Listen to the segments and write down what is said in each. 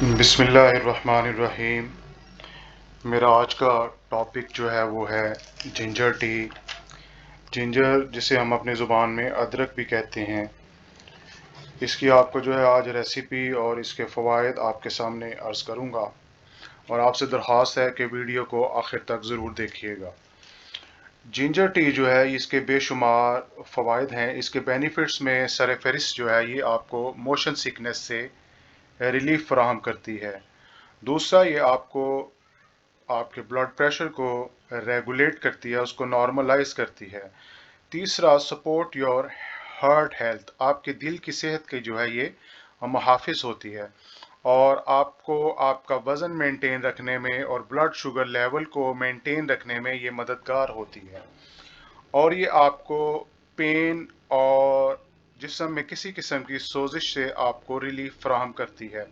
बिस्मिल्लाहिर्रहमानिर्रहीम। मेरा आज का टॉपिक जो है वो है जिंजर टी। जिंजर जिसे हम अपनी ज़ुबान में अदरक भी कहते हैं, इसकी आपको जो है आज रेसिपी और इसके फ़वाइद आपके सामने अर्ज़ करूँगा, और आपसे दरख्वास्त है कि वीडियो को आखिर तक ज़रूर देखिएगा। जिंजर टी जो है इसके बेशुमार फ़वाइद हैं। इसके बेनिफिट्स में सरफ़हरिस्त जो है ये आपको मोशन सिकनेस से रिलीफ फराहम करती है। दूसरा, ये आपको आपके ब्लड प्रेशर को रेगुलेट करती है, उसको नॉर्मलाइज करती है। तीसरा, सपोर्ट योर हार्ट हेल्थ, आपके दिल की सेहत की जो है ये मुहाफिज होती है, और आपको आपका वज़न मेंटेन रखने में और ब्लड शुगर लेवल को मेंटेन रखने में ये मददगार होती है। और ये आपको पेन और जिस्म में किसी किस्म की सोजिश से आपको रिलीफ फराहम करती है।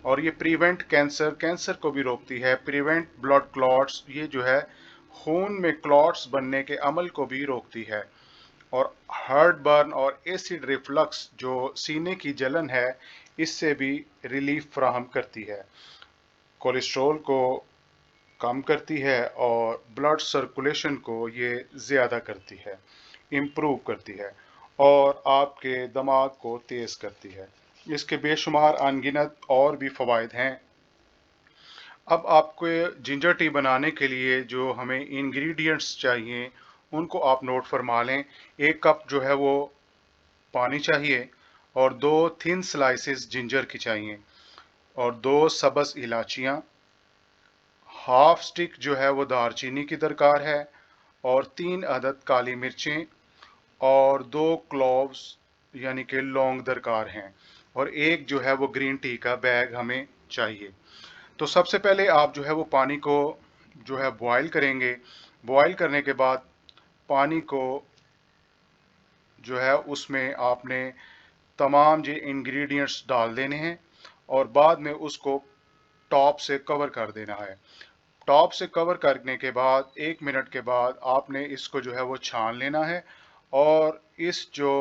और ये प्रिवेंट कैंसर को भी रोकती है। प्रिवेंट ब्लड क्लॉट्स, ये जो है खून में क्लॉट्स बनने के अमल को भी रोकती है। और हार्ट बर्न और एसिड रिफ्लक्स, जो सीने की जलन है, इससे भी रिलीफ फराहम करती है। कोलेस्ट्रॉल को कम करती है और ब्लड सर्कुलेशन को ये ज़्यादा करती है, इम्प्रूव करती है, और आपके दिमाग को तेज़ करती है। इसके बेशुमार अनगिनत और भी फ़वाइद हैं। अब आपको जिंजर टी बनाने के लिए जो हमें इंग्रेडिएंट्स चाहिए उनको आप नोट फरमा लें। 1 कप जो है वो पानी चाहिए, और 2 थिन स्लाइसेस जिंजर की चाहिए, और 2 सब्ज़ इलाचियाँ, हाफ स्टिक जो है वो दारचीनी की दरकार है, और 3 अदद काली मिर्चें, और 2 क्लोव्स यानी कि लौंग दरकार हैं, और एक जो है वो ग्रीन टी का बैग हमें चाहिए। तो सबसे पहले आप जो है वो पानी को जो है बॉयल करेंगे। बॉयल करने के बाद पानी को जो है उसमें आपने तमाम जो इंग्रेडिएंट्स डाल देने हैं, और बाद में उसको टॉप से कवर कर देना है। टॉप से कवर करने के बाद 1 मिनट के बाद आपने इसको जो है वो छान लेना है, और इस जो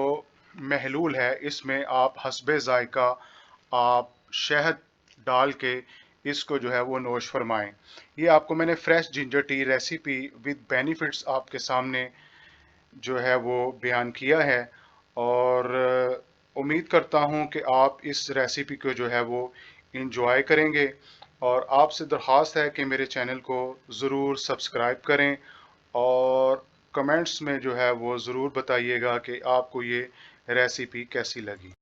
महलूल है इसमें आप हस्बे ज़ायका आप शहद डाल के इसको जो है वो नोश फरमाएं। ये आपको मैंने fresh ginger tea recipe with benefits आपके सामने जो है वो बयान किया है, और उम्मीद करता हूँ कि आप इस रेसिपी को जो है वो इंजॉय करेंगे। और आपसे दरख्वास्त है कि मेरे चैनल को ज़रूर सब्सक्राइब करें, और कमेंट्स में जो है वो ज़रूर बताइएगा कि आपको ये रेसिपी कैसी लगी।